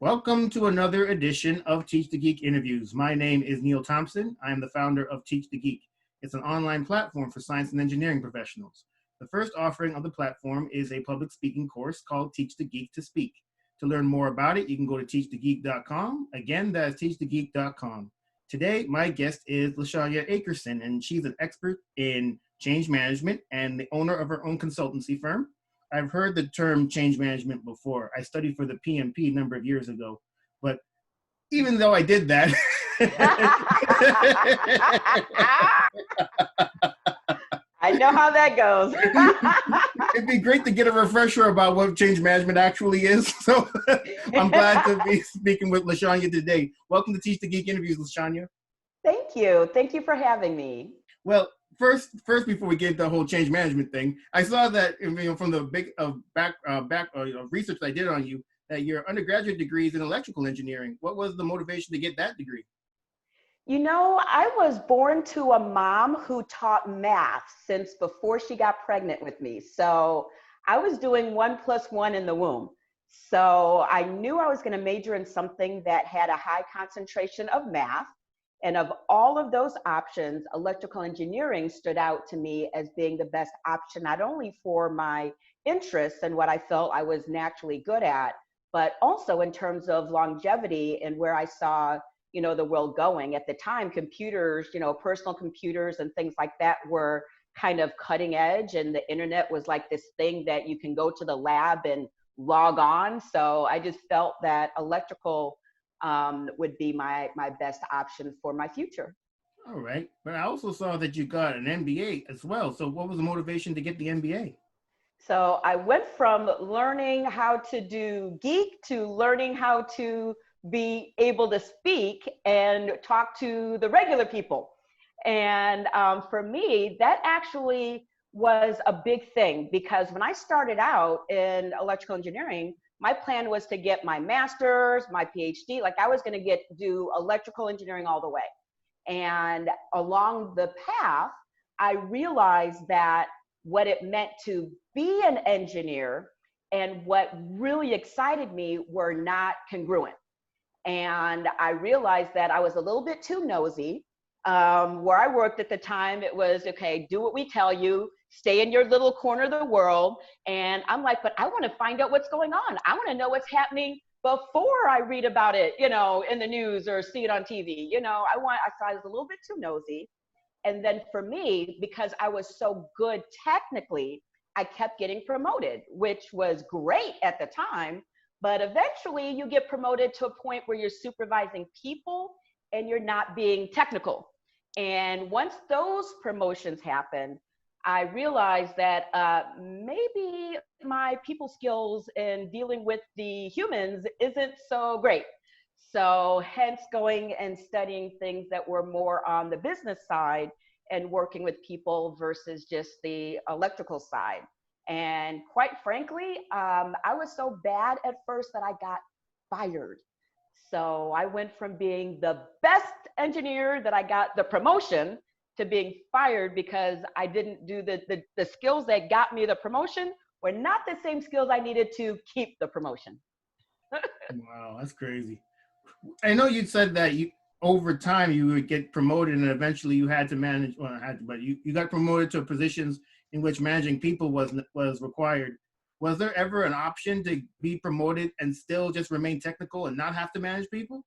Welcome to another edition of Teach the Geek Interviews. My name is Neil Thompson. I am the founder of Teach the Geek. It's an online platform for science and engineering professionals. The first offering of the platform is a public speaking course called Teach the Geek to Speak. To learn more about it, you can go to teachthegeek.com. Again, that's teachthegeek.com. Today, my guest is LaShanya Aikerson, and she's an expert in change management and the owner of her own consultancy firm. I've heard the term change management before. I studied for the PMP a number of years ago, but even though I did that, I know how that goes. it'd be great to get a refresher about what change management actually is. So I'm glad to be speaking with LaShanya today. Welcome to Teach the Geek Interviews, LaShanya. Thank you. Thank you for having me. Well, first, before we get the whole change management thing, I saw that from the big research I did on you that your undergraduate degree is in electrical engineering. What was the motivation to get that degree? You know, I was born to a mom who taught math since before she got pregnant with me. So I was doing 1 + 1 in the womb. So I knew I was going to major in something that had a high concentration of math. And of all of those options, electrical engineering stood out to me as being the best option, not only for my interests and what I felt I was naturally good at, but also in terms of longevity and where I saw, the world going. At the time, computers, personal computers and things like that were kind of cutting edge, and the internet was like this thing that you can go to the lab and log on. So I just felt that electrical would be my best option for my future. All right. But I also saw that you got an MBA as well. So what was the motivation to get the MBA? So I went from learning how to do geek to learning how to be able to speak and talk to the regular people. And for me, that actually was a big thing, because when I started out in electrical engineering, my plan was to get my master's, my PhD, like I was going to do electrical engineering all the way. And along the path, I realized that what it meant to be an engineer and what really excited me were not congruent. And I realized that I was a little bit too nosy. Where I worked at the time, it was, okay, do what we tell you, stay in your little corner of the world. And I'm like, but I want to find out what's going on. I want to know what's happening before I read about it, in the news or see it on TV. I was a little bit too nosy. And then for me, because I was so good technically, I kept getting promoted, which was great at the time. But eventually you get promoted to a point where you're supervising people and you're not being technical. And once those promotions happen, I realized that maybe my people skills in dealing with the humans isn't so great. So hence going and studying things that were more on the business side and working with people versus just the electrical side. And quite frankly, I was so bad at first that I got fired. So I went from being the best engineer that I got the promotion to being fired because I didn't do the skills that got me the promotion were not the same skills I needed to keep the promotion. Wow, that's crazy. I know you said that over time you would get promoted and eventually you had to manage, but you got promoted to positions in which managing people was required. Was there ever an option to be promoted and still just remain technical and not have to manage people?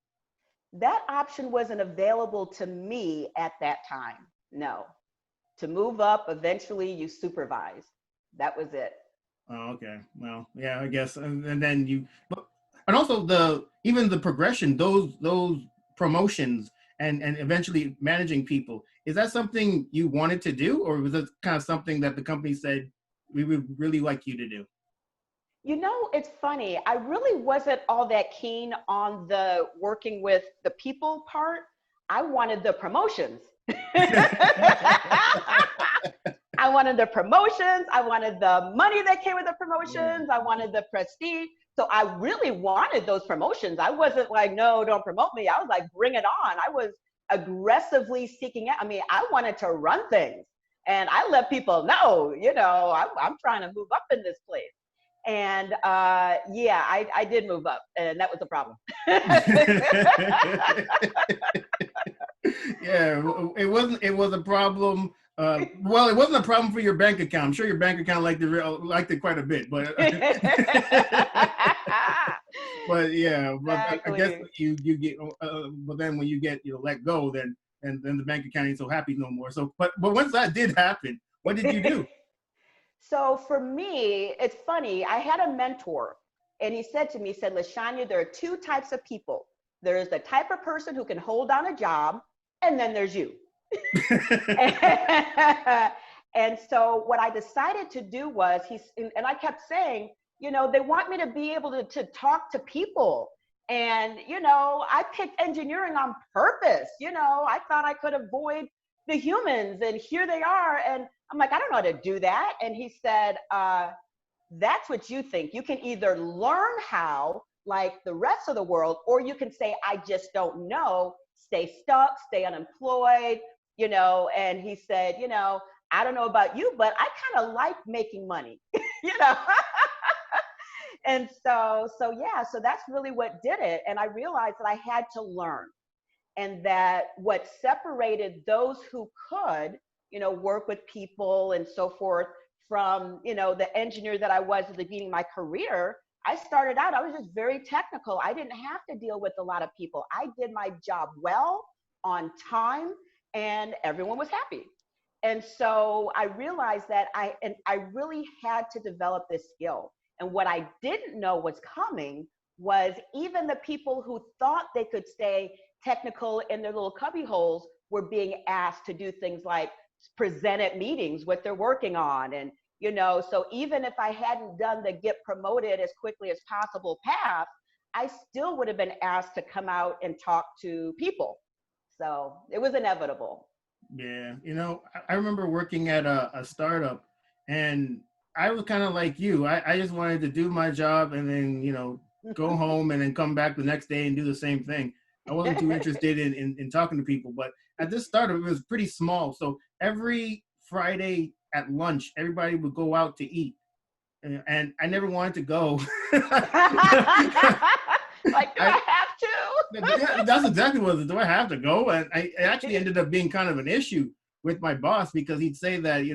That option wasn't available to me at that time. No. To move up, eventually you supervise. That was it. Oh, okay. Well, yeah, I guess. And then and also even the progression, those promotions and eventually managing people, is that something you wanted to do, or was it kind of something that the company said, we would really like you to do? It's funny. I really wasn't all that keen on the working with the people part. I wanted the promotions. I wanted the promotions. I wanted the money that came with the promotions. I wanted the prestige. So I really wanted those promotions. I wasn't like, no, don't promote me. I was like, bring it on. I was aggressively seeking out. I mean, I wanted to run things. And I let people know, I'm trying to move up in this place. And yeah, I did move up, and that was the problem. Yeah, it was a problem. Well, it wasn't a problem for your bank account. I'm sure your bank account liked it quite a bit, but but yeah, but I guess Exactly. you get, but then when you get let go, then and then the bank account ain't so happy no more. So, but once that did happen, what did you do? So for me, it's funny. I had a mentor, and he said to me, he said, LaShanya, there are two types of people. There's the type of person who can hold down a job, and then there's you. And so what I decided to do was and I kept saying, they want me to be able to talk to people. And, I picked engineering on purpose. I thought I could avoid the humans, and here they are. And I'm like, I don't know how to do that. And he said, that's what you think. You can either learn how, like the rest of the world, or you can say, I just don't know, stay stuck, stay unemployed, and he said, I don't know about you, but I kind of like making money, you know? And so that's really what did it. And I realized that I had to learn, and that what separated those who could, work with people and so forth from, the engineer that I was at the beginning of my career. I started out, I was just very technical. I didn't have to deal with a lot of people. I did my job well, on time, and everyone was happy. And so I realized that I really had to develop this skill. And what I didn't know was coming was even the people who thought they could stay technical in their little cubby holes were being asked to do things like present at meetings what they're working on. And, so even if I hadn't done the get promoted as quickly as possible path, I still would have been asked to come out and talk to people. So it was inevitable. Yeah, I remember working at a startup, and I was kind of like you. I just wanted to do my job and then, go home and then come back the next day and do the same thing. I wasn't too interested in talking to people. But at this startup, it was pretty small. So every Friday at lunch, everybody would go out to eat. And I never wanted to go. Like, do I have to? Yeah, that's exactly what it was. Do I have to go? And it actually ended up being kind of an issue with my boss, because he'd say that,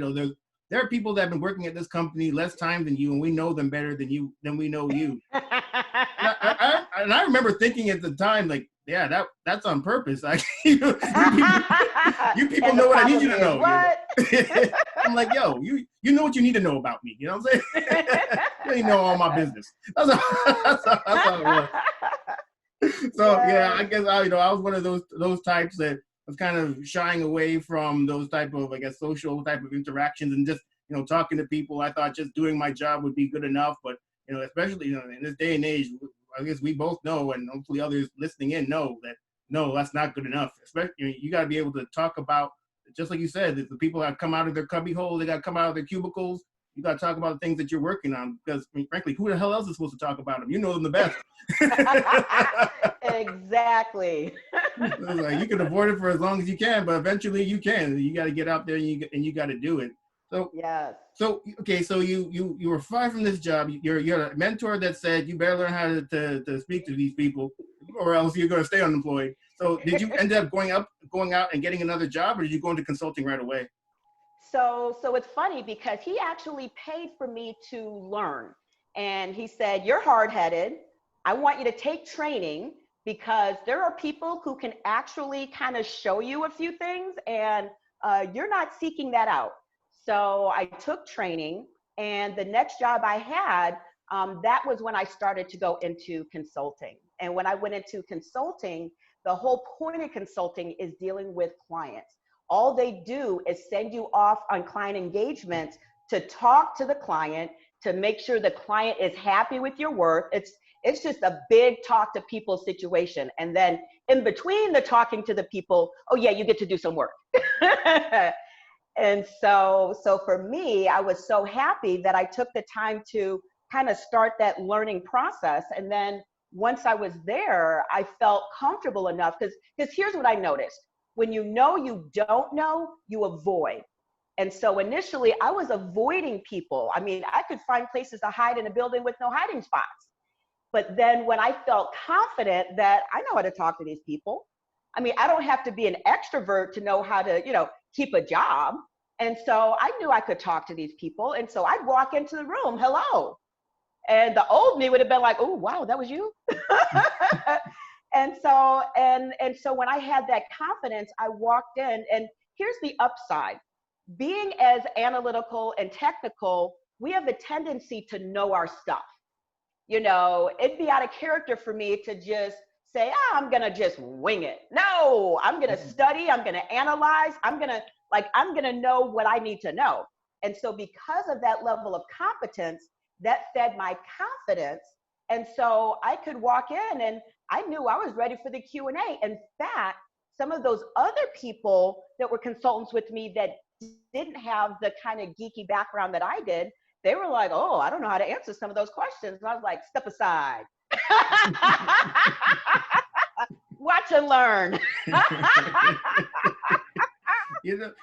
there are people that have been working at this company less time than you, and we know them better than we know you. And I remember thinking at the time, like, yeah, that's on purpose. Like, you people know what I need you to know. What? I'm like, yo, you know what you need to know about me. You know what I'm saying? You ain't know all my business. That's how it was. So yeah, I guess I was one of those types that was kind of shying away from those type of, I guess, social type of interactions, and just talking to people. I thought just doing my job would be good enough, but especially in this day and age, I guess we both know, and hopefully others listening in know, that no, that's not good enough. Especially, you got to be able to talk about, just like you said, the people that come out of their cubby hole, they got to come out of their cubicles. You got to talk about the things that you're working on, because frankly, who the hell else is supposed to talk about them? You know them the best. Exactly. Like, you can avoid it for as long as you can, but eventually you can. You got to get out there, and you got to do it. So yes. So okay, so you were fired from this job. You're a mentor that said you better learn how to speak to these people, or else you're going to stay unemployed. So did you end up going out and getting another job, or did you go into consulting right away? So it's funny because he actually paid for me to learn. And he said, you're hard-headed. I want you to take training, because there are people who can actually kind of show you a few things, and you're not seeking that out. So I took training, and the next job I had, that was when I started to go into consulting. And when I went into consulting, the whole point of consulting is dealing with clients. All they do is send you off on client engagements to talk to the client, to make sure the client is happy with your work. It's just a big talk to people situation. And then in between the talking to the people, oh yeah, you get to do some work. And so for me, I was so happy that I took the time to kind of start that learning process. And then once I was there, I felt comfortable enough, because here's what I noticed. When you know you don't know, you avoid. And so initially I was avoiding people. I mean, I could find places to hide in a building with no hiding spots. But then when I felt confident that I know how to talk to these people, I mean, I don't have to be an extrovert to know how to, keep a job. And so I knew I could talk to these people. And so I'd walk into the room, hello. And the old me would have been like, oh, wow, that was you. And so when I had that confidence, I walked in, and here's the upside. Being as analytical and technical, we have a tendency to know our stuff. It'd be out of character for me to just say, I'm going to just wing it. No, I'm going to study. I'm going to analyze. I'm going to know what I need to know. And so because of that level of competence, that fed my confidence. And so I could walk in and I knew I was ready for the Q&A. In fact, some of those other people that were consultants with me that didn't have the kind of geeky background that I did, they were like, oh, I don't know how to answer some of those questions. And I was like, step aside. Watch and learn.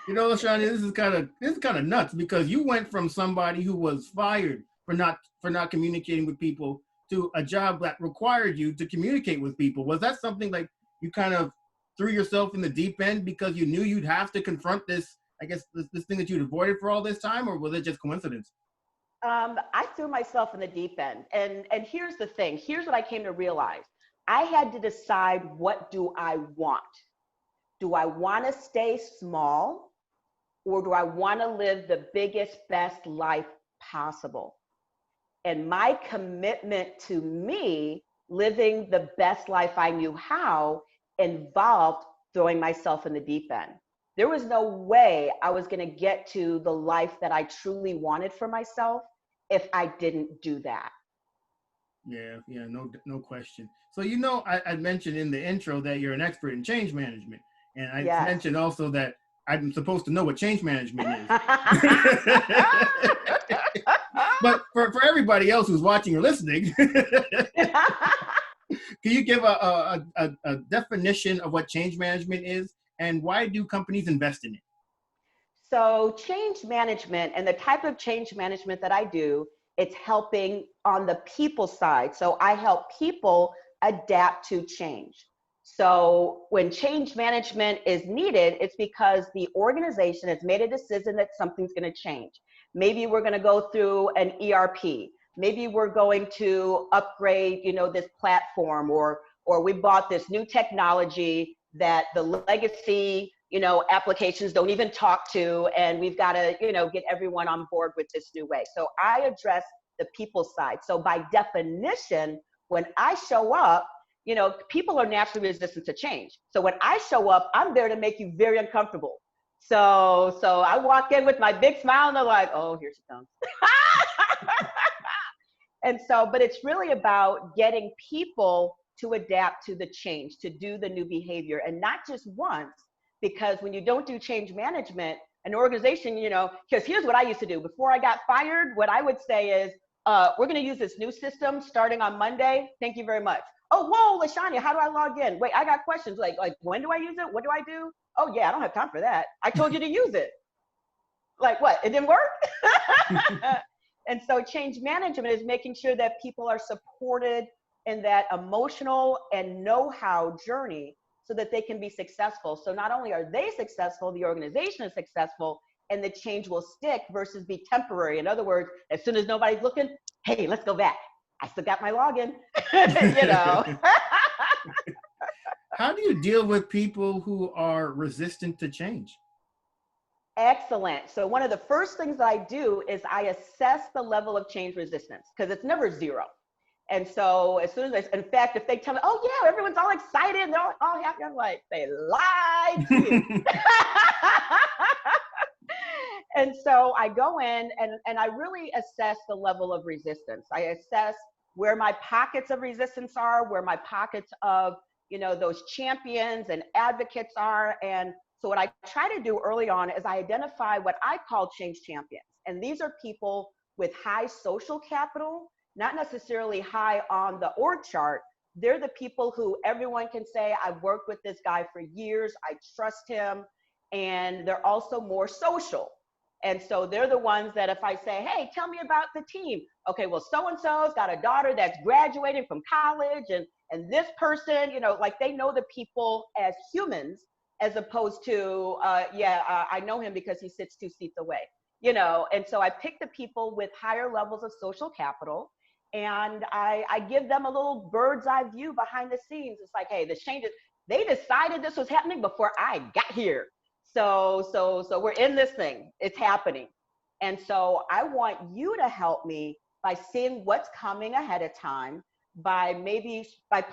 LaShanya, this is kind of nuts, because you went from somebody who was fired for not communicating with people to a job that required you to communicate with people. Was that something like you kind of threw yourself in the deep end because you knew you'd have to confront this, I guess, this thing that you'd avoided for all this time, or was it just coincidence? I threw myself in the deep end. And here's the thing. Here's what I came to realize. I had to decide, what do I want? Do I want to stay small, or do I want to live the biggest, best life possible? And my commitment to me living the best life I knew how involved throwing myself in the deep end. There was no way I was going to get to the life that I truly wanted for myself if I didn't do that. Yeah, no question. So, I mentioned in the intro that you're an expert in change management. And I mentioned also that I'm supposed to know what change management is. But for everybody else who's watching or listening, can you give a definition of what change management is, and why do companies invest in it? So change management, and the type of change management that I do, it's helping on the people side. So I help people adapt to change. So when change management is needed, it's because the organization has made a decision that something's going to change. Maybe we're going to go through an ERP. Maybe we're going to upgrade, this platform, or we bought this new technology that the legacy, applications don't even talk to, and we've got to, get everyone on board with this new way. So I address the people side. So by definition, when I show up, people are naturally resistant to change. So when I show up, I'm there to make you very uncomfortable. So I walk in with my big smile and they're like, oh, here she comes. And so, but it's really about getting people to adapt to the change, to do the new behavior, and not just once, because when you don't do change management, an organization, because here's what I used to do. Before I got fired, what I would say is, we're going to use this new system starting on Monday. Thank you very much. Oh, whoa, LaShanya, how do I log in? Wait, I got questions. Like, when do I use it? What do I do? Oh, yeah, I don't have time for that. I told you to use it. Like, what? It didn't work? And so change management is making sure that people are supported in that emotional and know-how journey so that they can be successful. So not only are they successful, the organization is successful, and the change will stick versus be temporary. In other words, as soon as nobody's looking, hey, let's go back. I still got my login, How do you deal with people who are resistant to change? Excellent. So one of the first things that I do is I assess the level of change resistance, because it's never zero. And so as soon as in fact, if they tell me, oh yeah, everyone's all excited and they're all happy, I'm like, they lied to you. And so I go in and I really assess the level of resistance. I assess where my pockets of resistance are, where my pockets of, those champions and advocates are. And so what I try to do early on is I identify what I call change champions. And these are people with high social capital, not necessarily high on the org chart. They're the people who everyone can say, I've worked with this guy for years, I trust him. And they're also more social. And so they're the ones that if I say, hey, tell me about the team. Okay, well, so-and-so's got a daughter that's graduating from college, and this person, you know, like they know the people as humans as opposed to, I know him because he sits 2 seats away, you know. And so I pick the people with higher levels of social capital, and I give them a little bird's eye view behind the scenes. It's like, hey, the changes, they decided this was happening before I got here. So we're in this thing. It's happening. And so I want you to help me by seeing what's coming ahead of time, by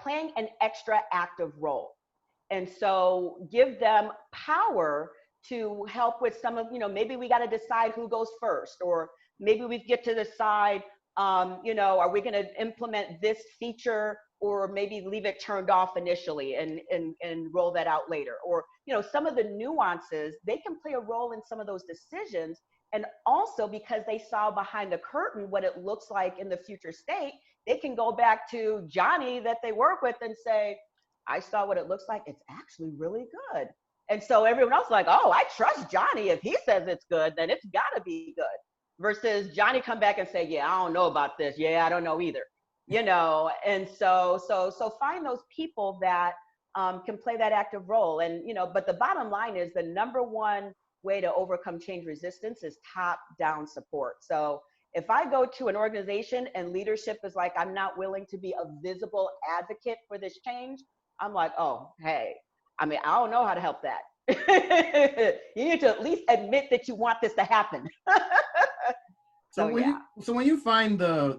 playing an extra active role. And so give them power to help with some of, you know, maybe we got to decide who goes first, or maybe we get to decide, you know, are we going to implement this feature, or maybe leave it turned off initially and roll that out later. Or, you know, some of the nuances, they can play a role in some of those decisions. And also because they saw behind the curtain what it looks like in the future state, they can go back to Johnny that they work with and say, I saw what it looks like. It's actually really good. And so everyone else is like, oh, I trust Johnny. If he says it's good, then it's got to be good. Versus Johnny come back and say, yeah, I don't know about this. Yeah, I don't know either. You know, and so find those people that can play that active role. And, you know, but the bottom line is the number one way to overcome change resistance is top-down support. So if I go to an organization and leadership is like, I'm not willing to be a visible advocate for this change, I'm like, oh, hey, I mean, I don't know how to help that. You need to at least admit that you want this to happen. So when you find the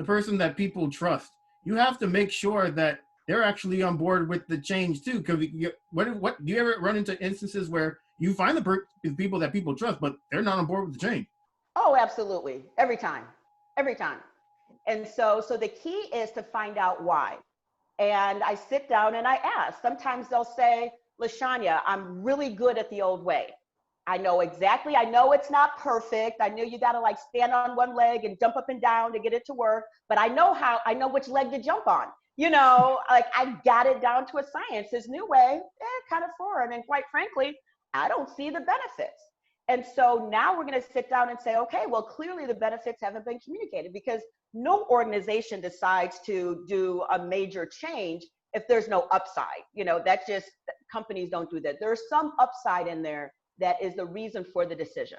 person that people trust, you have to make sure that they're actually on board with the change too. Because what do you ever run into instances where you find the people that people trust, but they're not on board with the change? Oh, absolutely, every time. And so the key is to find out why. And I sit down and I ask. Sometimes they'll say, LaShanya, I'm really good at the old way. I know it's not perfect. I know you got to like stand on one leg and jump up and down to get it to work, but I know which leg to jump on. You know, like I got it down to a science. This new way, kind of foreign. And quite frankly, I don't see the benefits. And so now we're going to sit down and say, okay, well, clearly the benefits haven't been communicated, because no organization decides to do a major change if there's no upside. You know, that's just, companies don't do that. There's some upside in there that is the reason for the decision.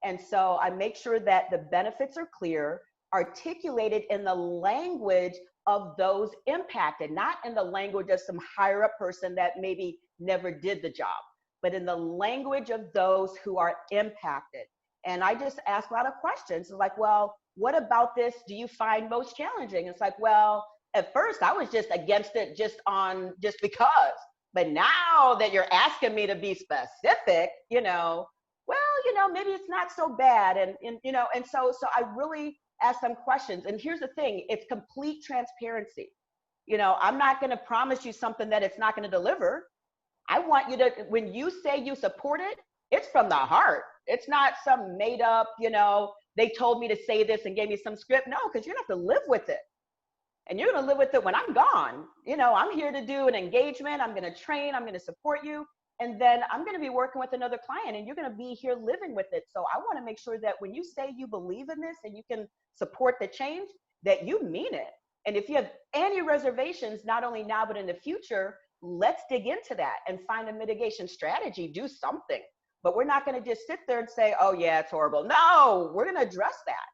And so I make sure that the benefits are clear, articulated in the language of those impacted, not in the language of some higher up person that maybe never did the job, but in the language of those who are impacted. And I just ask a lot of questions like, well, what about this do you find most challenging? It's like, well, at first I was just against it just because. But now that you're asking me to be specific, you know, well, you know, maybe it's not so bad. And you know, and so I really ask them questions. And here's the thing, it's complete transparency. You know, I'm not going to promise you something that it's not going to deliver. I want you to, when you say you support it, it's from the heart. It's not some made up, you know, they told me to say this and gave me some script. No, because you're going to have to live with it. And you're going to live with it when I'm gone. You know, I'm here to do an engagement. I'm going to train. I'm going to support you. And then I'm going to be working with another client and you're going to be here living with it. So I want to make sure that when you say you believe in this and you can support the change, that you mean it. And if you have any reservations, not only now, but in the future, let's dig into that and find a mitigation strategy, do something. But we're not going to just sit there and say, oh yeah, it's horrible. No, we're going to address that.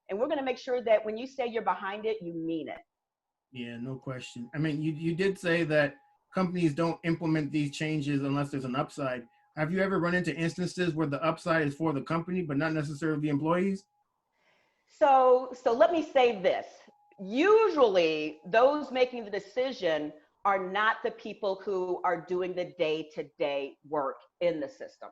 And we're going to make sure that when you say you're behind it, you mean it. Yeah, no question. I mean, you did say that companies don't implement these changes unless there's an upside. Have you ever run into instances where the upside is for the company, but not necessarily the employees? So let me say this. Usually those making the decision are not the people who are doing the day-to-day work in the system.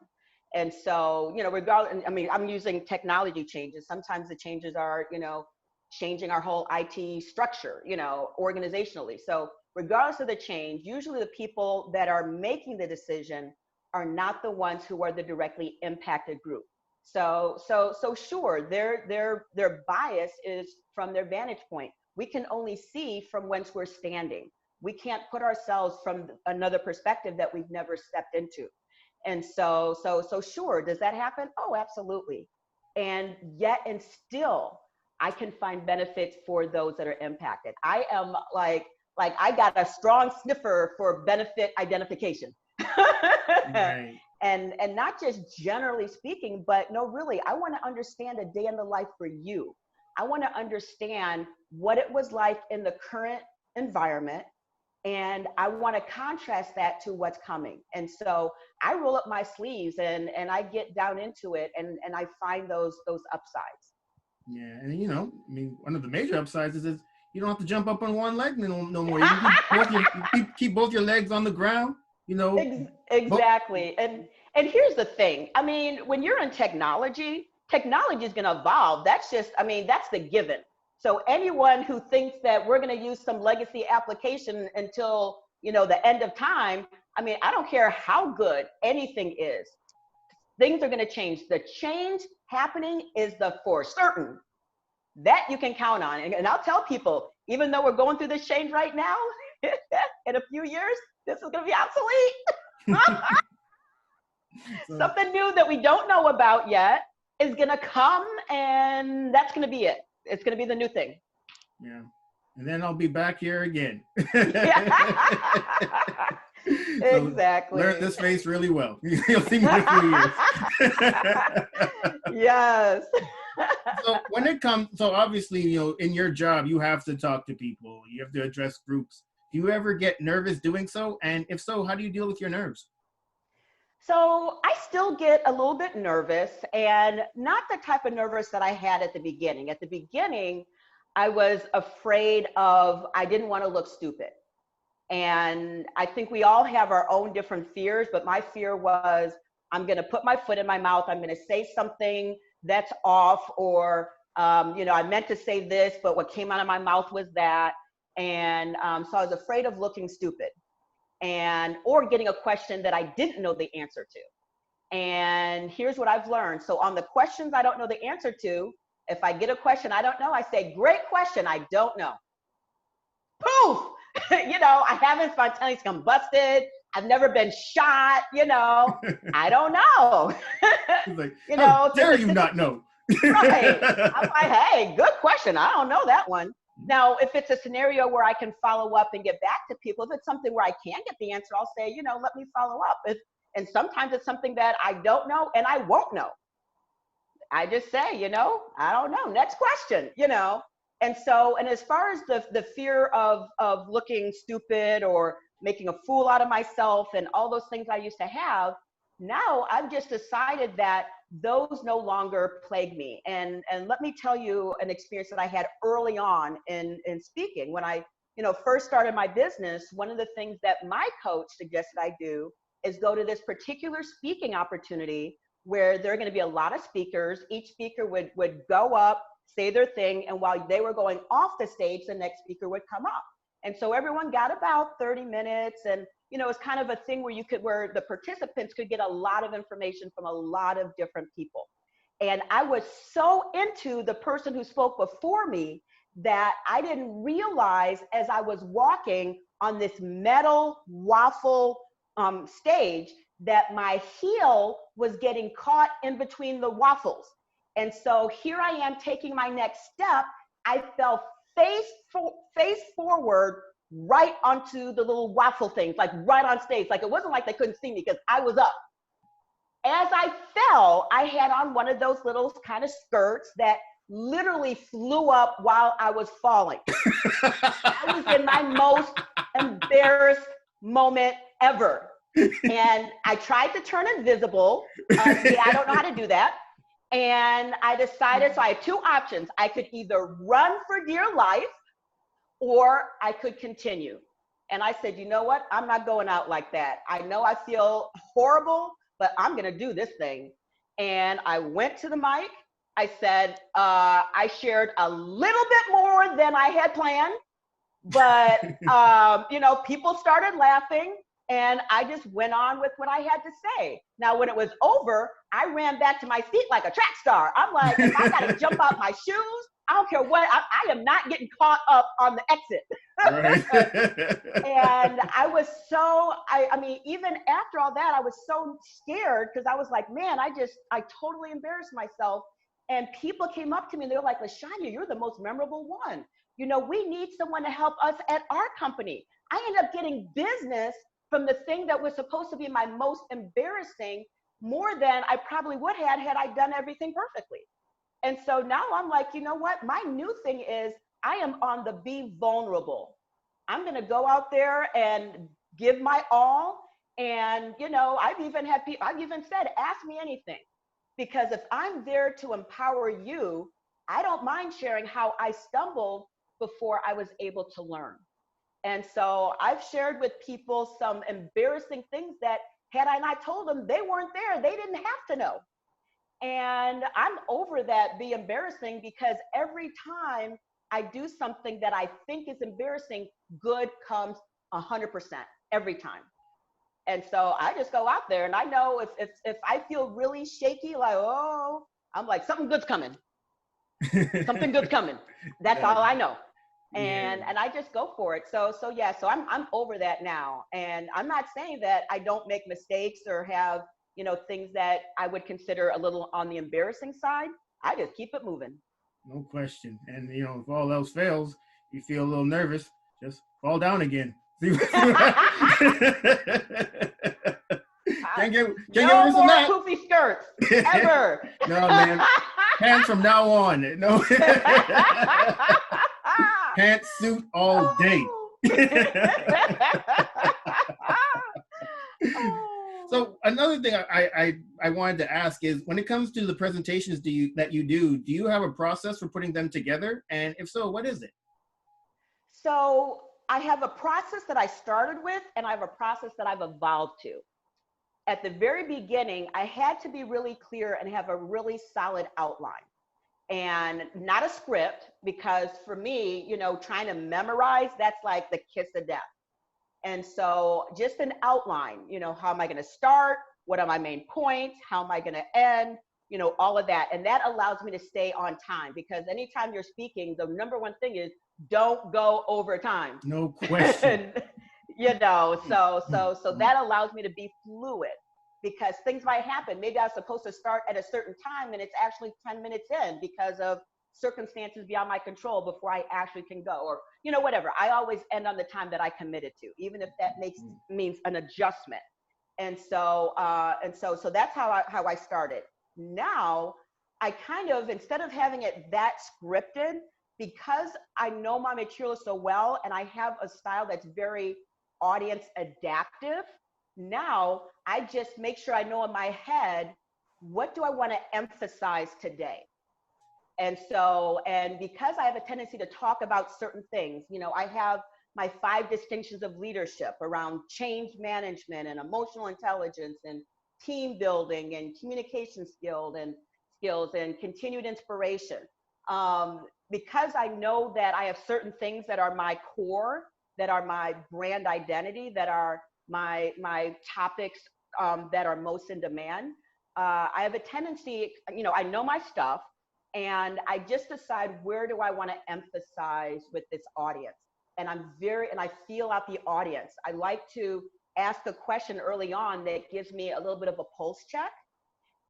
And so, you know, regardless, I mean, I'm using technology changes. Sometimes the changes are, you know, changing our whole IT structure, you know, organizationally. So regardless of the change, usually the people that are making the decision are not the ones who are the directly impacted group. So sure, their bias is from their vantage point. We can only see from whence we're standing. We can't put ourselves from another perspective that we've never stepped into. And so sure, does that happen? Oh, absolutely. And yet, and still, I can find benefits for those that are impacted. I am like I got a strong sniffer for benefit identification. Right. And not just generally speaking, but no, really, I want to understand a day in the life for you. I want to understand what it was like in the current environment, and I want to contrast that to what's coming. And so I roll up my sleeves and I get down into it, and I find those upsides. Yeah, and I mean, one of the major upsides is you don't have to jump up on one leg no more. You keep keep both your legs on the ground. Exactly. And here's the thing. I mean, when you're in technology is going to evolve. That's just, I mean, that's the given. So anyone who thinks that we're going to use some legacy application until, the end of time, I mean, I don't care how good anything is. Things are going to change. The change happening is the for certain. That you can count on. And I'll tell people, even though we're going through this change right now, in a few years, this is going to be obsolete. Something new that we don't know about yet is going to come, and that's going to be it. It's going to be the new thing. Yeah. And then I'll be back here again. Exactly. Learn this face really well. You'll see me in a few years. Yes. So obviously, in your job, you have to talk to people. You have to address groups. Do you ever get nervous doing so? And if so, how do you deal with your nerves? So I still get a little bit nervous, and not the type of nervous that I had at the beginning. At the beginning, I was afraid I didn't want to look stupid. And I think we all have our own different fears, but my fear was, I'm going to put my foot in my mouth. I'm going to say something that's off, or, I meant to say this, but what came out of my mouth was that. And so I was afraid of looking stupid, or getting a question that I didn't know the answer to. And here's what I've learned. So on the questions I don't know the answer to, if I get a question I don't know, I say, great question, I don't know. Poof! I haven't spontaneously combusted. I've never been shot, I don't know. Like, how dare you not know? Right. I'm like, hey, good question. I don't know that one. Now, if it's a scenario where I can follow up and get back to people, if it's something where I can get the answer, I'll say, let me follow up. And sometimes it's something that I don't know and I won't know. I just say, I don't know. Next question, And so, and as far as the fear of looking stupid or making a fool out of myself and all those things I used to have, now I've just decided that those no longer plague me. And let me tell you an experience that I had early on in speaking. When I, first started my business, one of the things that my coach suggested I do is go to this particular speaking opportunity where there are going to be a lot of speakers. Each speaker would go up, say their thing, and while they were going off the stage, the next speaker would come up. And so everyone got about 30 minutes, and it's kind of a thing where the participants could get a lot of information from a lot of different people. And I was so into the person who spoke before me that I didn't realize, as I was walking on this metal waffle stage, that my heel was getting caught in between the waffles. And so here I am taking my next step. I fell face forward right onto the little waffle things, like right on stage. Like it wasn't like they couldn't see me because I was up. As I fell, I had on one of those little kind of skirts that literally flew up while I was falling. I was in my most embarrassed moment ever. And I tried to turn invisible. I don't know how to do that. And I decided, so I had two options. I could either run for dear life or I could continue. And I said, you know what? I'm not going out like that. I know I feel horrible, but I'm going to do this thing. And I went to the mic. I said, I shared a little bit more than I had planned, but, people started laughing. And I just went on with what I had to say. Now, when it was over, I ran back to my seat like a track star. I'm like, if I got to jump out my shoes, I don't care what, I am not getting caught up on the exit. Right. And I was so, I mean, even after all that, I was so scared because I was like, man, I totally embarrassed myself. And people came up to me and they were like, LaShanya, you're the most memorable one. You know, we need someone to help us at our company. I ended up getting business from the thing that was supposed to be my most embarrassing, more than I probably would have had I done everything perfectly. And so now I'm like, you know what? My new thing is I am on the be vulnerable. I'm going to go out there and give my all. And, you know, I've even had people, I've even said, ask me anything. Because if I'm there to empower you, I don't mind sharing how I stumbled before I was able to learn. And so I've shared with people some embarrassing things that had I not told them, they weren't there. They didn't have to know. And I'm over that be embarrassing because every time I do something that I think is embarrassing, good comes 100% every time. And so I just go out there and I know if I feel really shaky, like, oh, I'm like, something good's coming. Something good's coming. That's all I know. And Yeah. and I just go for it. So yeah, so I'm over that now. And I'm not saying that I don't make mistakes or have, you know, things that I would consider a little on the embarrassing side. I just keep it moving. No question. And you know, if all else fails, you feel a little nervous, just fall down again. Can't get No worse than more that. poofy skirts ever. No, man. Pants from now on. No. Pantsuit all day. So another thing I wanted to ask is, when it comes to the presentations that you do you have a process for putting them together? And if so, what is it? So I have a process that I started with, and I have a process that I've evolved to. At the very beginning, I had to be really clear and have a really solid outline and not a script, because for me, you know, trying to memorize, that's like the kiss of death. And so just an outline, you know, how am I going to start? What are my main points? How am I going to end? You know, all of that. And that allows me to stay on time, because anytime you're speaking, the number one thing is don't go over time. No question. You know, so that allows me to be fluid, because things might happen. Maybe I was supposed to start at a certain time and it's actually 10 minutes in because of circumstances beyond my control before I actually can go, or, you know, whatever. I always end on the time that I committed to, even if that means an adjustment. And so so that's how I started. Now I kind of, instead of having it that scripted, because I know my material so well and I have a style that's very audience adaptive, now I just make sure I know in my head, what do I want to emphasize today? And so, and because I have a tendency to talk about certain things, you know, I have my 5 distinctions of leadership around change management and emotional intelligence and team building and communication skills and continued inspiration. Because I know that I have certain things that are my core, that are my brand identity, that are my topics that are most in demand. I have a tendency, you know, I know my stuff, and I just decide, where do I want to emphasize with this audience? And and I feel out the audience. I like to ask a question early on that gives me a little bit of a pulse check.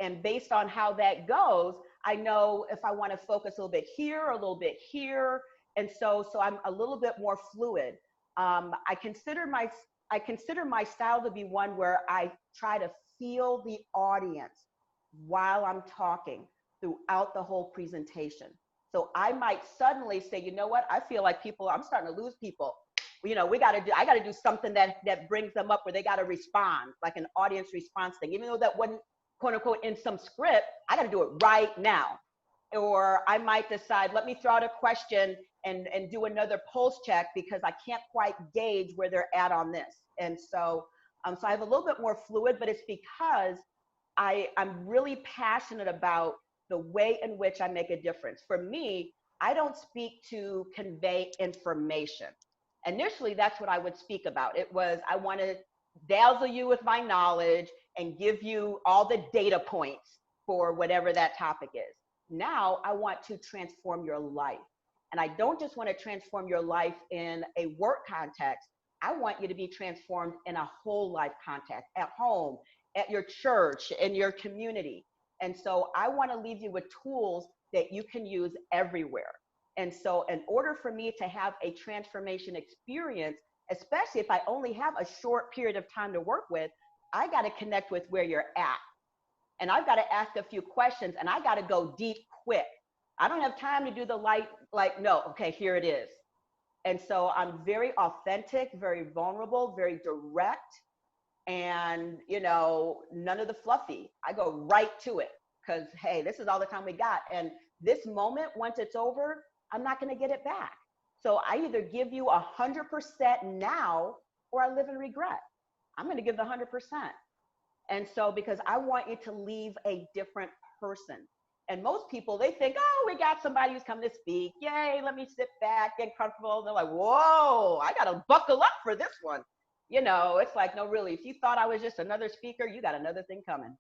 And based on how that goes, I know if I want to focus a little bit here, a little bit here. And so I'm a little bit more fluid. I consider my style to be one where I try to feel the audience while I'm talking throughout the whole presentation. So I might suddenly say, you know what, I feel like I'm starting to lose people. You know, I got to do something that brings them up, where they got to respond, like an audience response thing. Even though that wasn't, quote unquote, in some script, I got to do it right now. Or I might decide, let me throw out a question and do another pulse check, because I can't quite gauge where they're at on this. And so I have a little bit more fluid, but it's because I'm really passionate about the way in which I make a difference. For me, I don't speak to convey information. Initially, that's what I would speak about. It was, I want to dazzle you with my knowledge and give you all the data points for whatever that topic is. Now I want to transform your life. And I don't just want to transform your life in a work context. I want you to be transformed in a whole life context, at home, at your church, in your community. And so I want to leave you with tools that you can use everywhere. And so in order for me to have a transformation experience, especially if I only have a short period of time to work with, I got to connect with where you're at. And I've got to ask a few questions, and I got to go deep quick. I don't have time to do the light, like, no, okay, here it is. And so I'm very authentic, very vulnerable, very direct, and, you know, none of the fluffy. I go right to it because, hey, this is all the time we got. And this moment, once it's over, I'm not going to get it back. So I either give you 100% now, or I live in regret. I'm going to give the 100%. And so, because I want you to leave a different person. And most people, they think, oh, we got somebody who's coming to speak. Yay, let me sit back, get comfortable. And they're like, whoa, I got to buckle up for this one. You know, it's like, no, really, if you thought I was just another speaker, you got another thing coming.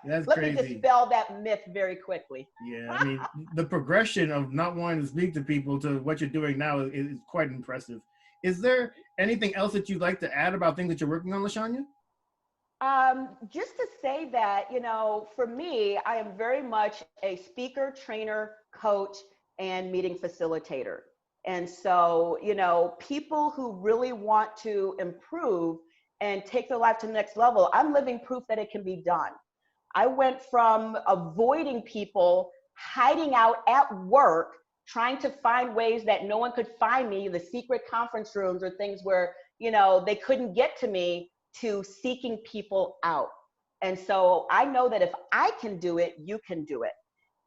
That's Let crazy. me dispel that myth very quickly. Yeah, I mean, the progression of not wanting to speak to people to what you're doing now is quite impressive. Is there anything else that you'd like to add about things that you're working on, LaShanya? Just to say that, you know, for me, I am very much a speaker, trainer, coach, and meeting facilitator. And so, you know, people who really want to improve and take their life to the next level, I'm living proof that it can be done. I went from avoiding people, hiding out at work, trying to find ways that no one could find me, the secret conference rooms or things where, you know, they couldn't get to me, to seeking people out. And so I know that if I can do it, you can do it.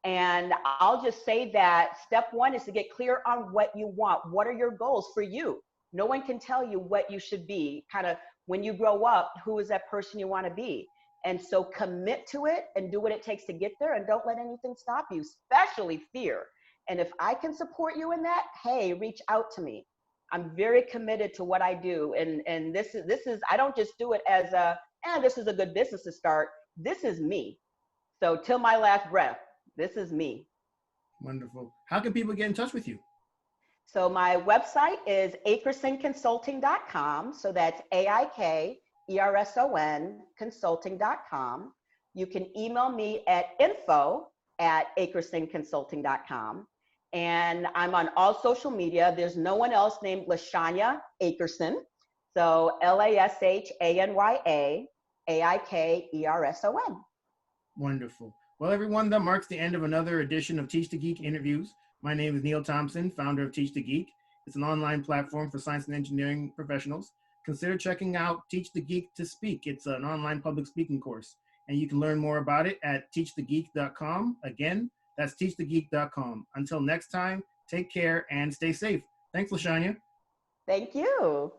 And I'll just say that step one is to get clear on what you want. What are your goals for you? No one can tell you what you should be. Kind of when you grow up, who is that person you want to be? And so commit to it and do what it takes to get there, and don't let anything stop you, especially fear. And if I can support you in that, hey, reach out to me. I'm very committed to what I do. And this is, I don't just do it as this is a good business to start. This is me. So till my last breath, this is me. Wonderful. How can people get in touch with you? So my website is aikersonconsulting.com. So that's AIKERSON consulting.com. You can email me at info@aikersonconsulting.com. And I'm on all social media. There's no one else named LaShanya Aikerson. So LaShanya Aikerson. Wonderful. Well, everyone, that marks the end of another edition of Teach the Geek Interviews. My name is Neil Thompson, founder of Teach the Geek. It's an online platform for science and engineering professionals. Consider checking out Teach the Geek to Speak. It's an online public speaking course, and you can learn more about it at teachthegeek.com. Again, that's teachthegeek.com. Until next time, take care and stay safe. Thanks, LaShanya. Thank you.